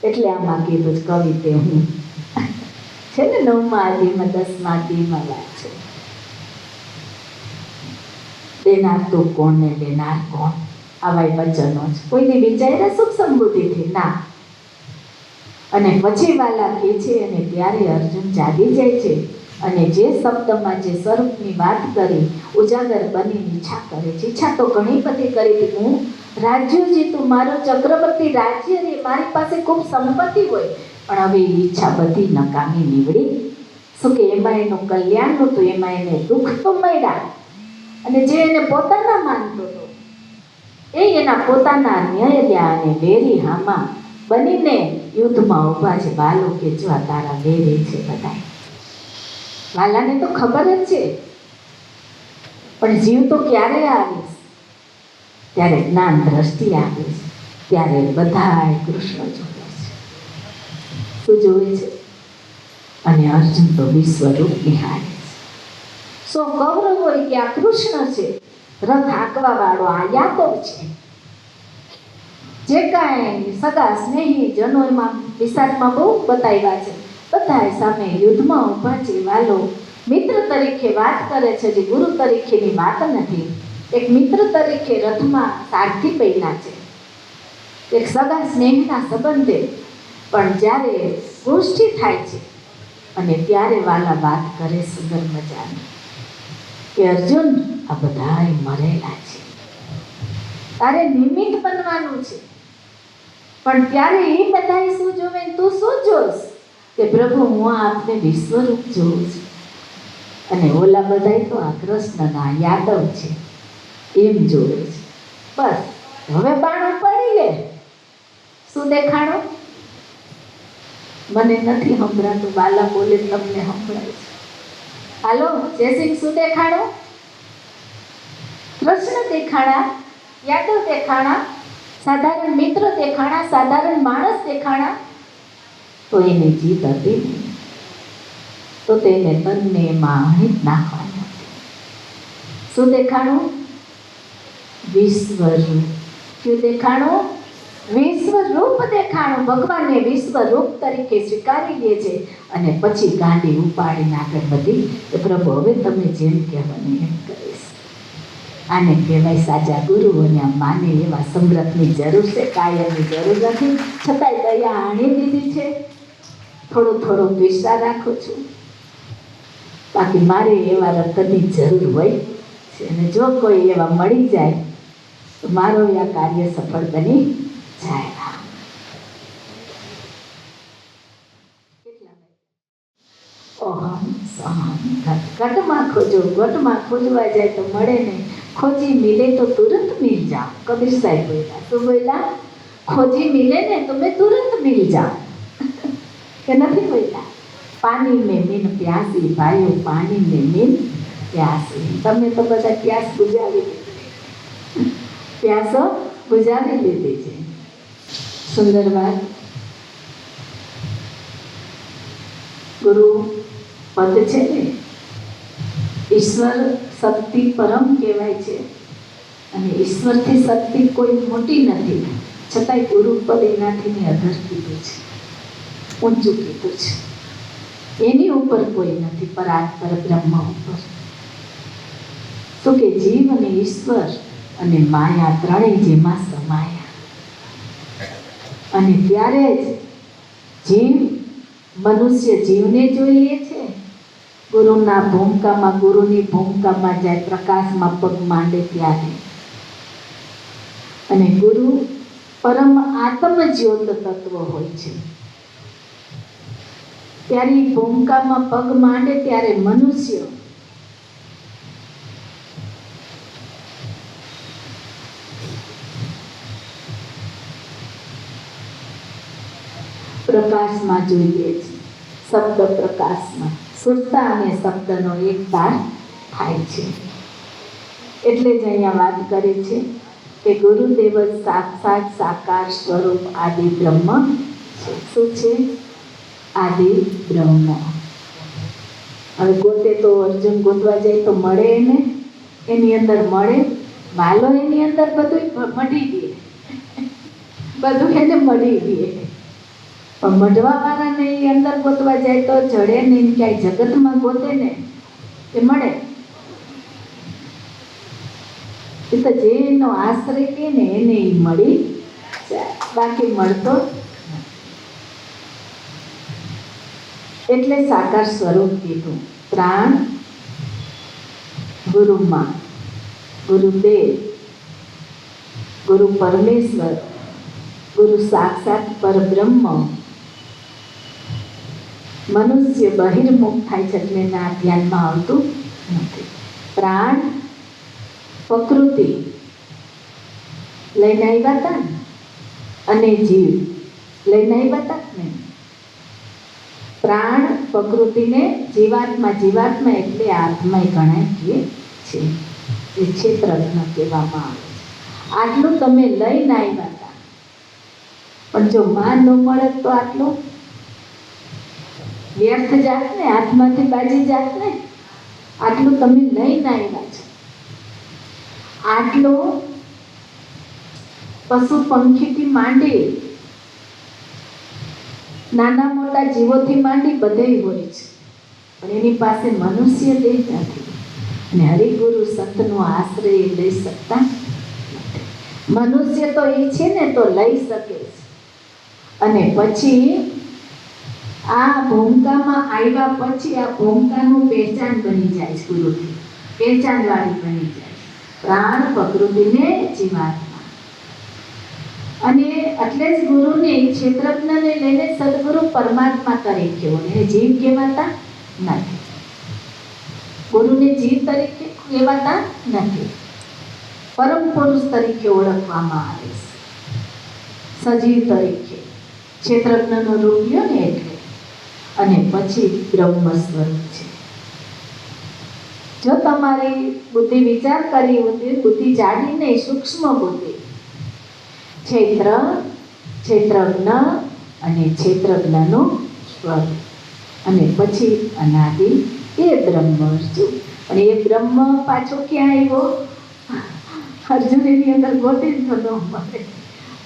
એટલે આમાં કીધું જ કવિતે હું છે ને 9મા અધ્યાયમાં 10મા અધ્યાયમાં વાત છે. દેનાર તો કોણ ને લેનાર કોણ, આવા વચનો છે. કોઈને વિચાર્યા સુખ સમૃદ્ધિથી ના. અને પછી વાલા કહે છે અને ત્યારે અર્જુન જાગી જાય છે અને જે શબ્દમાં જે સ્વરૂપની વાત કરી ઉજાગર બની ઈચ્છા કરે છે. ઈચ્છા તો ઘણી બધી કરી, હું રાજ્ય જીતું, મારું ચક્રવર્તી રાજ્ય રે, મારી પાસે ખૂબ સંપત્તિ હોય, પણ હવે ઈચ્છા બધી નકામી નીવડી. શું કે એમાં એનું કલ્યાણ નહોતું, એમાં એને દુઃખ તો મળ્યા. અને જે એને પોતાના માનતો હતો એ એના પોતાના ન્યાયર્યા અને વેરી હામાં બનીને યુદ્ધમાં ઊભા છે. બાલો કે જો આ તારા વેરી છે બધા. વાલાને તો ખબર જ છે, પણ જીવ તો ક્યારે આવીશ ત્યારે જ્ઞાન દ્રષ્ટિ આવે છે, ત્યારે બધા કૃષ્ણ જોવે છે. શું જોવે છે? અને અર્જુન તો વિશ્વરૂપ નિહાળે છે. સો કૌરવ હોય કે આ કૃષ્ણ છે, રથ હાંકવા વાળો આ યાદવ છે. જે કાંઈ સગા સ્નેહી જનો એમાં વિશાળમાં બહુ બતાવ્યા છે, બધા સામે યુદ્ધમાં ઊભા છે. વાલો મિત્ર તરીકે વાત કરે છે, જે ગુરુ તરીકેની વાત નથી. એક મિત્ર તરીકે રથમાં સારથી બન્યા છે, એક સગા સ્નેહના સંબંધે. પણ જ્યારે ગોષ્ઠી થાય છે અને ત્યારે વાલા વાત કરે સુંદર મજાની કે અર્જુન આ બધાય મરેલા છે, તારે નિમિત્ત બનવાનું છે. પણ ત્યારે એ બધાય શું જોવે, તું શું જોશ? કે પ્રભુ હું આપને વિશ્વરૂપ જોઉં છું. અને ઓલા બધાય તો આ કૃષ્ણના યાદવ છે એમ જોવે છે. બસ હવે બાણ પડી લે. શું દેખાડો? મને નથી સંભળાતું, બાલા બોલે તમને સંભળાય છે. હાલો જયસિંહ, શું દેખાડો? કૃષ્ણ દેખાડા, યાદવ દેખાડા, સાધારણ મિત્ર દેખાડા, સાધારણ માણસ દેખાડા. તો એને જીત હતી નહીં, તો તેને તનને એમાં અણિત નાખવાનું. શું દેખાડું? વિશ્વરૂપ. શું દેખાડું? વિશ્વરૂપ દેખાડું. ભગવાનને વિશ્વરૂપ તરીકે સ્વીકારી લે છે અને પછી ગાંડી ઉપાડીને આગળ વધી કે પ્રભુ હવે તમે જેમ કહેવાનું એમ કરીશ. આને કહેવાય સાચા ગુરુ. અને આ માને એવા સમરથની જરૂર છે, કાયમની જરૂર નથી. છતાંય દયા આણી દીધી છે. થોડો વિશ્વાસ રાખું છું, બાકી મારે એવા રતનની જરૂર હોય છે. અને જો કોઈ એવા મળી જાય તો મારો આ કાર્ય સફળ બની જાય. ઓહમ સહમ ઘટમાં ખોજો, ઘટમાં ખોજવા જાય તો મળે નહીં, ખોજી મિલે તો તુરંત મિલ જાઓ. કબીર સાહેબ બોલ્યા. શું બોલ્યા? ખોજી મિલે ને તો મેં તુરંત મિલ જાઓ. કે નથી બોલ્યા? પાણી મેં મીન પ્યાસી, ભાઈઓ પાણી મેં મીન પ્યાસી. તમે તો બધા પ્યાસ બુઝાવી લીધી, પ્યાસો બુઝાવી લીધી છે. સુંદર વાત. ગુરુ પદ છે ને, ઈશ્વર શક્તિ પરમ કહેવાય છે. અને ઈશ્વરથી શક્તિ કોઈ મોટી નથી, છતાંય ગુરુ પદ એનાથી અધર કીધું છે, ઊંચું કીધું છે. એની ઉપર કોઈ નથી, પરાત્પર બ્રહ્મ ઉપર. તો કે જીવ અને ઈશ્વર અને માયા ત્રણેય જેમાં સમાયા. અને ત્યારે જ જીવ મનુષ્ય જીવને જોઈએ છે. ગુરુના ભૂમિકામાં, ગુરુની ભૂમિકામાં જાય, પ્રકાશમાં પગ માંડે ત્યારે. અને ગુરુ પરમ આત્મજ્યોત તત્વ હોય છે. ત્યારે ભૂમિકામાં પગ માંડે ત્યારે મનુષ્ય પ્રકાશમાં જોઈએ છે, શબ્દ પ્રકાશમાં. સુરતા અને શબ્દનો એક તાર થાય છે. એટલે જ અહીંયા વાત કરી છે કે ગુરુદેવ સાક્ષાત સાકાર સ્વરૂપ આદિ બ્રહ્મ છે. શું છે? આદિ બ્રહ્મ. હવે ગોતે તો અર્જુન ગોતવા જાય તો મળે એને, એની અંદર મળે. માલો એની અંદર બધું મળી દે, બધું એને મળી દે. પણ મઢવાવાળાને એ અંદર ગોતવા જાય તો જડે નહીં, ક્યાંય જગતમાં ગોતે ને એ મળે. એ તો જેનો આશ્રય કે ને એને એ મળી જાય, બાકી મળતો નથી. એટલે સાકાર સ્વરૂપ કીધું. પ્રાણ ગુરુમાં, ગુરુદેવ, ગુરુ પરમેશ્વર, ગુરુ સાક્ષાત પરબ્રહ્મ. મનુષ્ય બહિર્મુખ થાય છે એટલે એના ધ્યાનમાં આવતું નથી. પ્રાણ પ્રકૃતિ લઈને આવ્યા હતા ને, અને જીવ લઈને આવ્યા હતા ને. પ્રાણ પ્રકૃતિને જીવાત્મા, જીવાત્મા એટલે આત્મા ગણાય છે. એ ક્ષેત્રજ્ઞ કહેવામાં આવે છે. આટલું તમે લઈને આવ્યા હતા, પણ જો માં ન મળે તો આટલું વ્યર્થ જાત ને, હાથમાંથી બાજી જાત ને. આટલું તમે લઈને આવ્યા છો. આટલું પશુ પંખીથી માંડી, નાના મોટા જીવોથી માંડી બધે હોય છે, પણ એની પાસે મનુષ્ય દેહ નથી. અને હરિગુરુ સંતનો આશ્રય લઈ શકતા નથી. મનુષ્ય તો એ છે ને તો લઈ શકે છે. અને પછી આ ભૂમિકામાં આવ્યા પછી આ ભૂમિકાનું પહેચાન બની જાય છે. ગુરુથી પહેચાનવાળી બની જાય. પ્રાણ પ્રકૃતિને જીવાત્મા. અને એટલે જ ગુરુને ક્ષેત્રજ્ઞને લઈને સદગુરુ પરમાત્મા તરીકે એને જીવ કહેવાતા નથી. ગુરુને જીવ તરીકે કહેવાતા નથી. પરમ પુરુષ તરીકે ઓળખવામાં આવે છે, સજીવ તરીકે. ક્ષેત્રજ્ઞનો રૂપ લ્યો ને એટલે. અને પછી બ્રહ્મ સ્વરૂપ છે. જો તમારી બુદ્ધિ વિચાર કરી, બુદ્ધિ જાડી નહીં, સૂક્ષ્મ બુદ્ધિ. ક્ષેત્ર, ક્ષેત્રજ્ઞ અને ક્ષેત્રજ્ઞનું સ્વરૂપ. અને પછી અનાદિ એ બ્રહ્મ અર્જુન. પણ એ બ્રહ્મ પાછો ક્યાં આવ્યો? અર્જુન એની અંદર ગોતી જ ન મળે.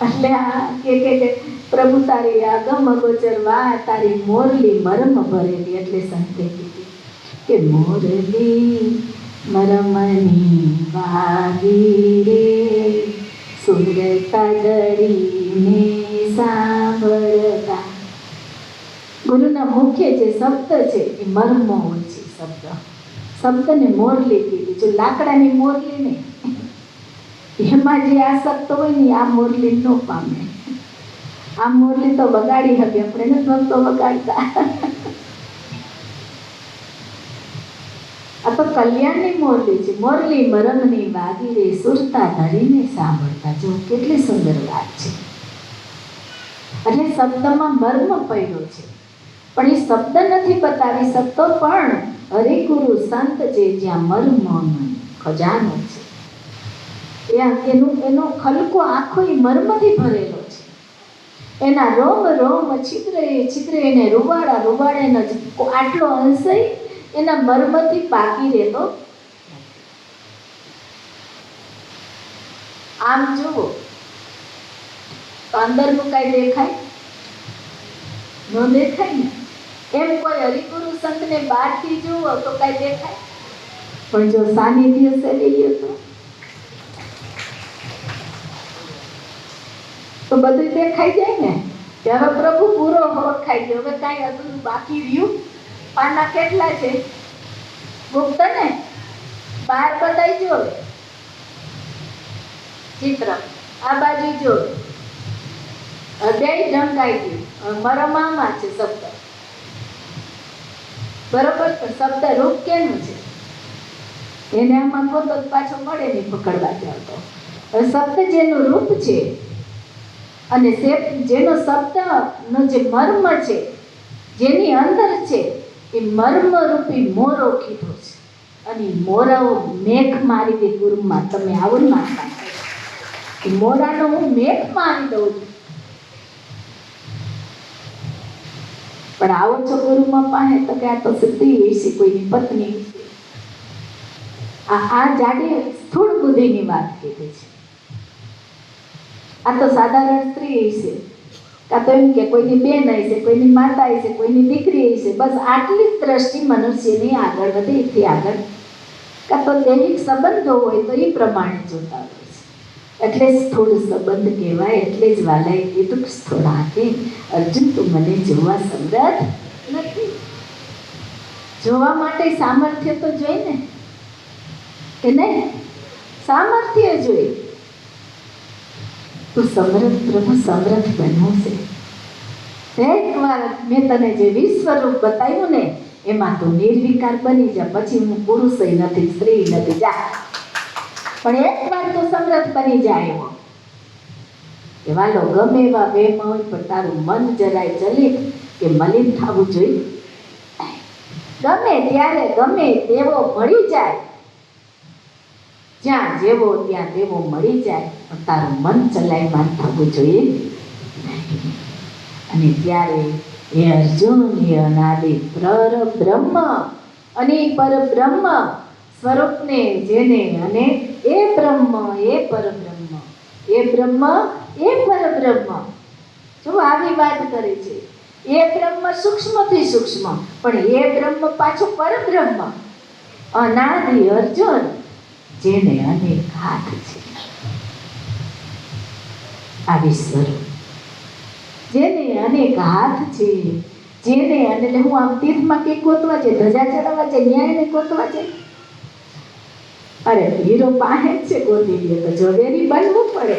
એટલે આ કે પ્રભુ તારી આગમ અગોચર વાત, તારી મોરલી મરમ ભરેલી. એટલે સંતે કીધી કે મોરલી મરમની વાગી રે, સુરતા ગળીને સાંભળતા. ગુરુના મુખ્ય જે શબ્દ છે એ મર્મો હોય છે. શબ્દને મોરલી કીધી. જો લાકડાની મોરલી નહીં, એમાં જે આસક્ત હોય ને આ મોરલી ન પામે. આ મોરલી તો બગાડી હતી, આપણે નથી ભક્તો બગાડતા. આ તો કલ્યાણની મોરલી છે. મોરલી મરમની વાગી રે, સુરતા ધરીને સાંભળતા. જો કેટલી સુંદર વાત છે. એટલે શબ્દમાં મર્મ પડ્યો છે, પણ એ શબ્દ નથી બતાવી શકતો. પણ હરિગુરુ સંત છે જ્યાં મર્મનો ખજાનો છે, એનો ખલકો આખો એ મર્મથી ભરેલો છે. એના રોમ રોમ છિદ્રે છિદ્રે એને રૂવાડા રૂવાડે આટલો અંશય એના મર્મથી બાકી રહેતો. આમ જુઓ તો અંદરનું કાંઈ દેખાય ન દેખાય ને. એમ કોઈ હરિગુરુ સંતને બહારથી જુઓ તો કાંઈ દેખાય, પણ જો સાનિધ્ય સેવી તો બધું દેખાઈ જાય ને. કે હવે પ્રભુ પૂરો ઓળખાઈ ગયો, હવે કાંઈ અધૂરું બાકી રહ્યું? પાના કેટલા છે? ગુપ્ત ને બહાર બતાવી જો. ચિત્ર આ બાજુ જો, હૃદય ઢંકાઈ ગયું. મરમામાં છે શબ્દ, બરોબર. શબ્દ રૂપ કેનું છે? એને આમાં ગોતો પાછો મળે નહીં, પકડવા જાવ તો. શબ્દ જેનું રૂપ છે અને જેનો શબ્દનો જે મર્મ છે, જેની અંદર છે, એ મર્મ રૂપી મોરો કીધો છે. અને મોરો મેઘ મારી દે ગુરુમાં. તમે આવો ને માતા, મોરાનો હું મેઘ મારી દઉં છું. પણ આવો છો ગુરુમાં પાસે તો કે આ તો સિદ્ધિ વિશે, કોઈની પત્ની વિશે. આ જાડી સ્થૂળ બુદ્ધિની વાત કીધી છે. આ તો સાધારણ સ્ત્રી છે, કાં તો એમ કે કોઈની બેન હશે, કોઈની માતા હશે, કોઈની દીકરી હશે, બસ આટલી જ દ્રષ્ટિ મનુષ્યની આગળ વધે, એથી આગળ કાં તો દૈનિક સંબંધો હોય તો એ પ્રમાણે જોતા હોય છે. એટલે સ્થૂળ સંબંધ કહેવાય. એટલે જ વાલાએ કીધું કે સ્થૂળા કે અર્જુન તું મને જોવા સમર્થ નથી. જોવા માટે સામર્થ્ય તો જોઈએ ને, કે નહીં? સામર્થ્ય જોઈએ. તું સમર્થ, પ્રભુ સમર્થ બનવું છે. એકવાર મેં તને જે વિશ્વરૂપ બતાવ્યું ને એમાં તું નિર્વિકાર બની જા. પછી હું પુરુષ નથી, સ્ત્રી નથી, જા. પણ એકવાર તું સમર્થ બની જાય એવો કે વાલો ગમે એવા વેમ હોય પણ તારું મન જરાય ચલિત કે મલિન થવું જોઈએ. ગમે ત્યારે ગમે તેવો મળી જાય, જ્યાં જેવો ત્યાં તેવો મળી જાય, પણ તારું મન ચલાયમાન થવું જોઈએ. અને ત્યારે એ અર્જુન એ અનાદિ પરબ્રહ્મ અને પરબ્રહ્મ સ્વરૂપને જેને અને એ બ્રહ્મ એ પરબ્રહ્મ એ બ્રહ્મ એ પરબ્રહ્મ, જો આવી વાત કરે છે. એ બ્રહ્મ સૂક્ષ્મથી સૂક્ષ્મ, પણ એ બ્રહ્મ પાછું પરબ્રહ્મ. અનાદિ અર્જુન જેને અનેક હાથ છે, આ વિશ્વરૂપ જેને અનેક હાથ છે, જેને એટલે હું આમ તીર્થમાં કે ગોતવા છે, ધજા ચડાવવા છે, ન્યાયને ગોતવા છે. અરે હીરો પાસે જ છે, ગોતી લે તો ઝવેરી બનવું પડે.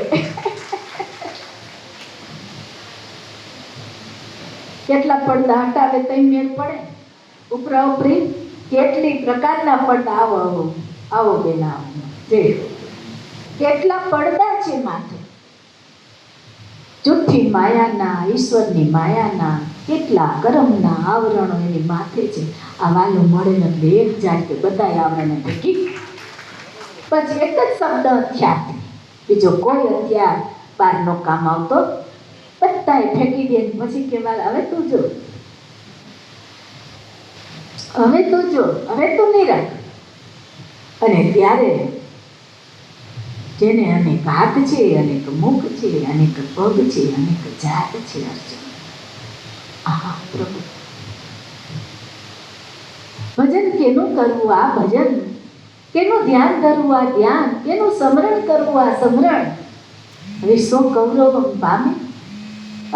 કેટલા પડદા હટાવે તો મેળ પડે. ઉપરા ઉપરી કેટલી પ્રકારના પડદા. આવો આવો આવો બેન આવો, જે કેટલા પડદા છે માથે. જુઠ્ઠી માયાના, ઈશ્વરની માયાના કેટલા કર્મના આવરણો એની માથે છે. આ વાલું મળે ને એટલે એક જાય કે બધા આવરણો ભેગી પછી એક જ શબ્દ હથિયાર, બીજો કોઈ હથિયાર બહારનો કામ આવતો બધાય ફેંકી દે. પછી કહેવાય હવે તું જો, હવે તું જો, હવે તું નહીં રાખ. અને ત્યારે જેને અનેક હાથ છે, અનેક મુખ છે, અનેક પગ છે, અનેક જાત છે. અર્જુન આહા પ્રભુ, ભજન કેનું કરવું આ ભજન, કેનું ધ્યાન ધરવું આ ધ્યાન, કેનું સ્મરણ કરવું આ સ્મરણ. હવે 100 કૌરવ પામે.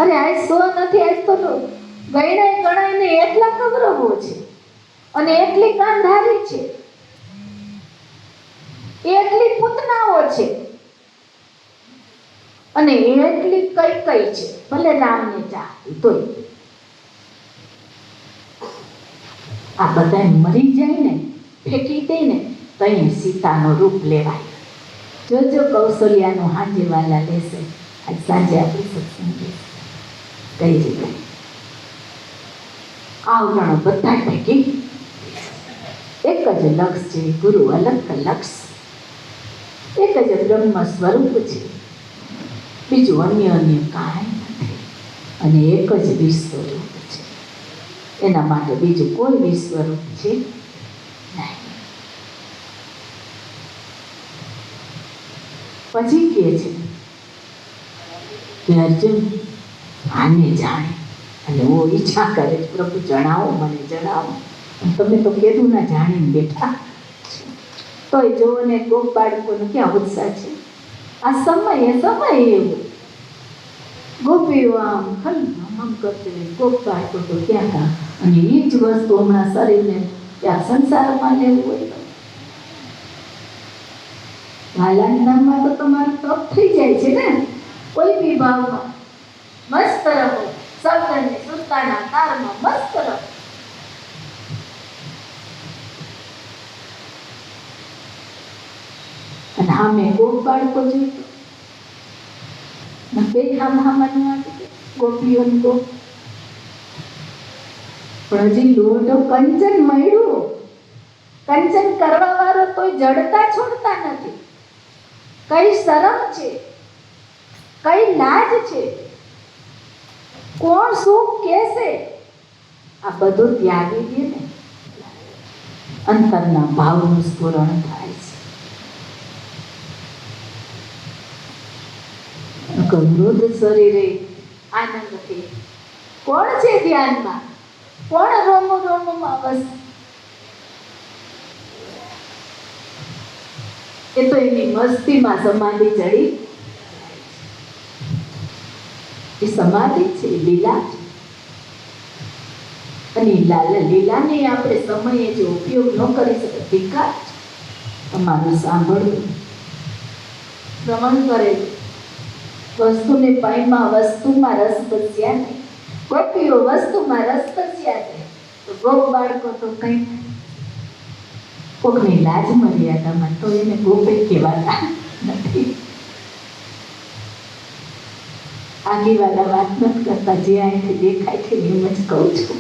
અરે આ 100 નથી, આજ તો ગણાય ને એટલા કૌરવો છે, અને એટલી ગાંધારી છે, એટલી પૂતનાઓ છે, અને એટલી કઈ કઈ છે. ભલે રામને ચાહતી તોય આ બધા મરી જાય ને, ફેંકી દે ને તો અહીં સીતાનું રૂપ લેવાય. જોજો કૌશલ્યાનું હાંજે વાલા લેશે. આજ સાંજે આપણે સત્સંગ લેશે. કઈ જગ્યાએ આવરણો બધા ફેંકી એક જ લક્ષ છે. ગુરુ અલગ લક્ષ, એક જ બ્રહ્મ સ્વરૂપ છે, બીજું અન્ય કાંઈ નથી. અને એક જ વિશ્વરૂપ છે, એના માટે બીજું કોઈ વિશ્વરૂપ છે નહીં. પછી કહે છે કે અર્જુન આને જાણે, અને ઓ ઈચ્છા કરે પ્રભુ જણાવો, મને જણાવો. તમે તો કીધું ના જાણીને બેઠા. તોય જોવો ને ગોપ બાળકોનો ક્યાં ઉત્સાહ છે. આ સમય એવો ગોપીઓ આમ આમ કરતી, ગોપ બાળકો તો ક્યાં કાં. અને એ જ વસ્તુ હમણાં શરીરને ત્યાં સંસારમાં લેવું હોય તો વાલાના નામમાં તો તમારું તપ થઈ જાય છે ને. કોઈ બી ભાવમાં મસ્ત રહો, શબ્દને સુરતાના તારમાં મસ્ત રહો. અને સામે ગોપ બાળકો જોઈતો બે હામાનું આપી ગોપીઓ ગોપ. પણ હજી લોટો કંચન મળ્યું, કંચન કરવા વાળો કોઈ જડતા છોડતા નથી. કઈ શરમ છે, કઈ લાજ છે, કોણ શું કહેશે, આ બધું ત્યાગી દે ને અંતરના ભાવનું સ્ફુરણ થાય છે. વૃદ્ધ શરીરે આનંદથી. કોણ છે ધ્યાનમાં? કોણ રોમું રોમુંમાં વસ? એ તો એની મસ્તીમાં સમાધિ ચડી. એ સમાધિ છે, લીલા છે. અને લીલાને આપણે સમયે જો ઉપયોગ ન કરી શકે, ધિક્કાર. તમારું સાંભળવું, શ્રવણ કરે, વસ્તુને પાઈમાં વસ્તુમાં રસ બસ્યા નહીં. ગોપીઓ વસ્તુમાં રસ બસ્યા છે, તો ગોપ બાળકો તો કંઈ કોકની લાજ મર્યાદામાં તો એને ગોપી કહેવાતા નથી. આગીવાળા વાત નથી કરતા, જે અહીંથી દેખાય છે એમ જ કહું છું.